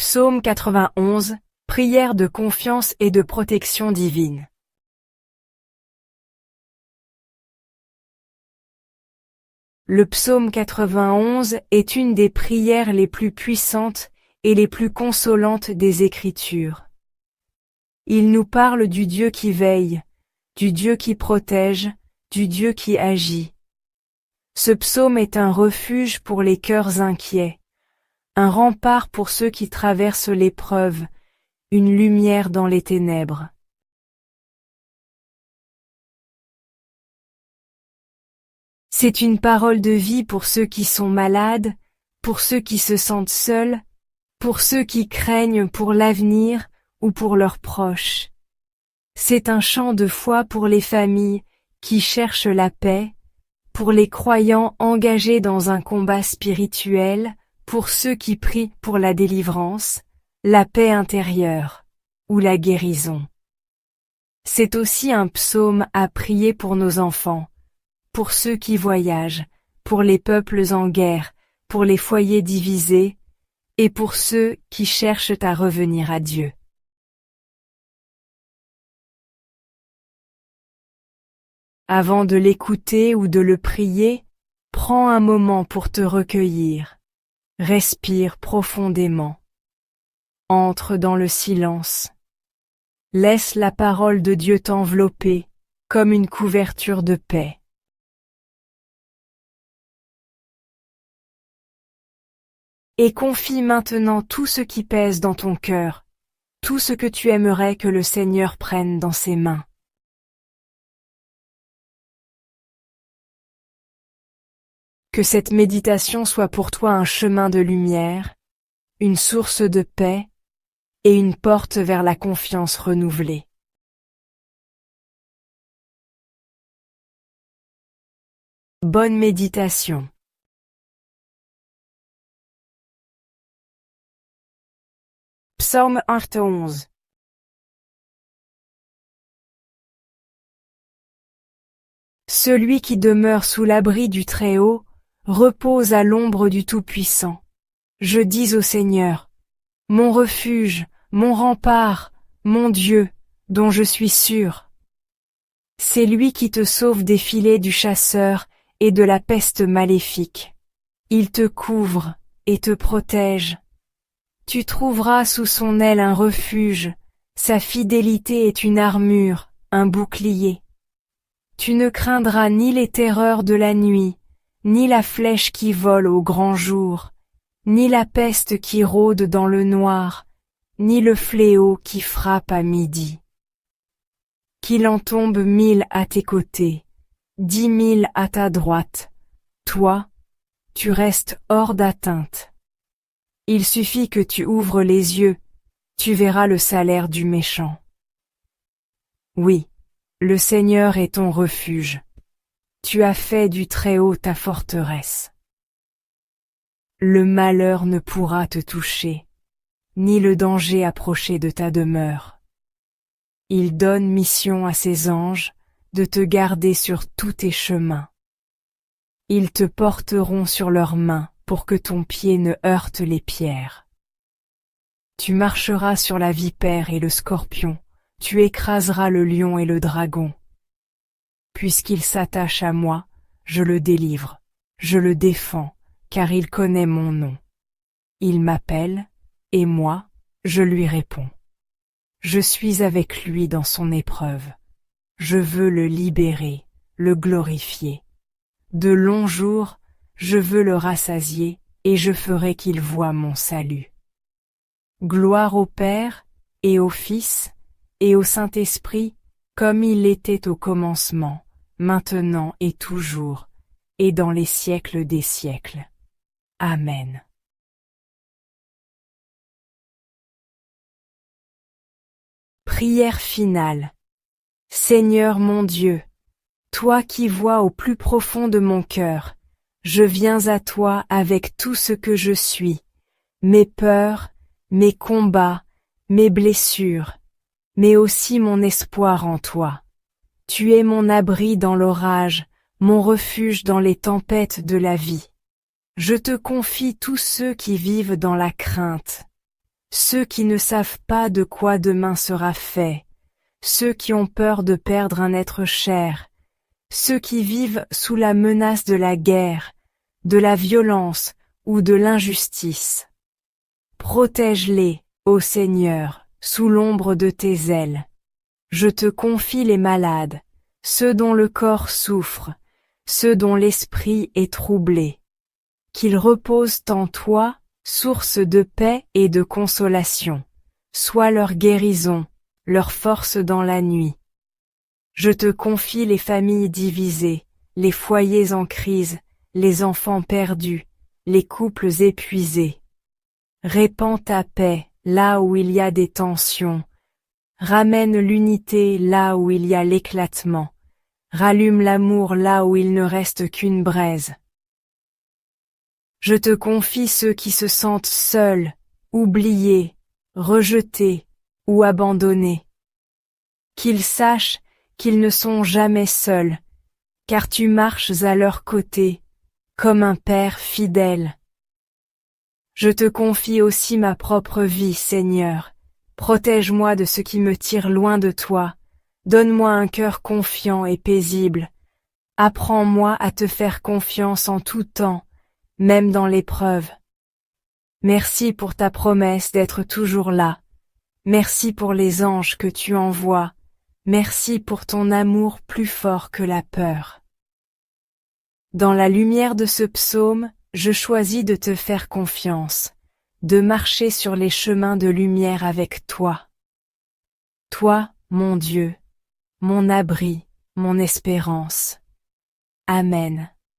Psaume 91, prière de confiance et de protection divine. Le psaume 91 est une des prières les plus puissantes et les plus consolantes des Écritures. Il nous parle du Dieu qui veille, du Dieu qui protège, du Dieu qui agit. Ce psaume est un refuge pour les cœurs inquiets, un rempart pour ceux qui traversent l'épreuve, une lumière dans les ténèbres. C'est une parole de vie pour ceux qui sont malades, pour ceux qui se sentent seuls, pour ceux qui craignent pour l'avenir ou pour leurs proches. C'est un chant de foi pour les familles qui cherchent la paix, pour les croyants engagés dans un combat spirituel, pour ceux qui prient pour la délivrance, la paix intérieure ou la guérison. C'est aussi un psaume à prier pour nos enfants, pour ceux qui voyagent, pour les peuples en guerre, pour les foyers divisés, et pour ceux qui cherchent à revenir à Dieu. Avant de l'écouter ou de le prier, prends un moment pour te recueillir. Respire profondément. Entre dans le silence. Laisse la parole de Dieu t'envelopper, comme une couverture de paix. Et confie maintenant tout ce qui pèse dans ton cœur, tout ce que tu aimerais que le Seigneur prenne dans ses mains. Que cette méditation soit pour toi un chemin de lumière, une source de paix et une porte vers la confiance renouvelée. Bonne méditation. Psaume 91. Celui qui demeure sous l'abri du Très-Haut repose à l'ombre du Tout-Puissant. Je dis au Seigneur, mon refuge, mon rempart, mon Dieu, dont je suis sûr. C'est lui qui te sauve des filets du chasseur et de la peste maléfique. Il te couvre et te protège. Tu trouveras sous son aile un refuge, sa fidélité est une armure, un bouclier. Tu ne craindras ni les terreurs de la nuit, ni la flèche qui vole au grand jour, ni la peste qui rôde dans le noir, ni le fléau qui frappe à midi. Qu'il en tombe 1000 à tes côtés, 10 000 à ta droite, toi, tu restes hors d'atteinte. Il suffit que tu ouvres les yeux, tu verras le salaire du méchant. Oui, le Seigneur est ton refuge. Tu as fait du Très-Haut ta forteresse. Le malheur ne pourra te toucher, ni le danger approcher de ta demeure. Il donne mission à ses anges de te garder sur tous tes chemins. Ils te porteront sur leurs mains pour que ton pied ne heurte les pierres. Tu marcheras sur la vipère et le scorpion, tu écraseras le lion et le dragon. Puisqu'il s'attache à moi, je le délivre, je le défends, car il connaît mon nom. Il m'appelle, et moi, je lui réponds. Je suis avec lui dans son épreuve. Je veux le libérer, le glorifier. De longs jours, je veux le rassasier, et je ferai qu'il voie mon salut. Gloire au Père, et au Fils, et au Saint-Esprit, comme il était au commencement, maintenant et toujours, et dans les siècles des siècles. Amen. Prière finale. Seigneur mon Dieu, toi qui vois au plus profond de mon cœur, je viens à toi avec tout ce que je suis, mes peurs, mes combats, mes blessures, mais aussi mon espoir en toi. Tu es mon abri dans l'orage, mon refuge dans les tempêtes de la vie. Je te confie tous ceux qui vivent dans la crainte. ceux qui ne savent pas de quoi demain sera fait, ceux qui ont peur de perdre un être cher, ceux qui vivent sous la menace de la guerre, de la violence ou de l'injustice. Protège-les, ô Seigneur, sous l'ombre de tes ailes. Je te confie les malades, ceux dont le corps souffre, ceux dont l'esprit est troublé. Qu'ils reposent en toi, source de paix et de consolation. Sois leur guérison, leur force dans la nuit. Je te confie les familles divisées, les foyers en crise, les enfants perdus, les couples épuisés. Répands ta paix là où il y a des tensions. Ramène l'unité là où il y a l'éclatement. Rallume l'amour là où il ne reste qu'une braise. Je te confie ceux qui se sentent seuls, oubliés, rejetés ou abandonnés. Qu'ils sachent qu'ils ne sont jamais seuls, car tu marches à leur côté, comme un père fidèle. Je te confie aussi ma propre vie, Seigneur. Protège-moi de ce qui me tire loin de toi. Donne-moi un cœur confiant et paisible. Apprends-moi à te faire confiance en tout temps, même dans l'épreuve. Merci pour ta promesse d'être toujours là. Merci pour les anges que tu envoies. Merci pour ton amour plus fort que la peur. Dans la lumière de ce psaume, je choisis de te faire confiance, de marcher sur les chemins de lumière avec toi. Toi, mon Dieu, mon abri, mon espérance. Amen.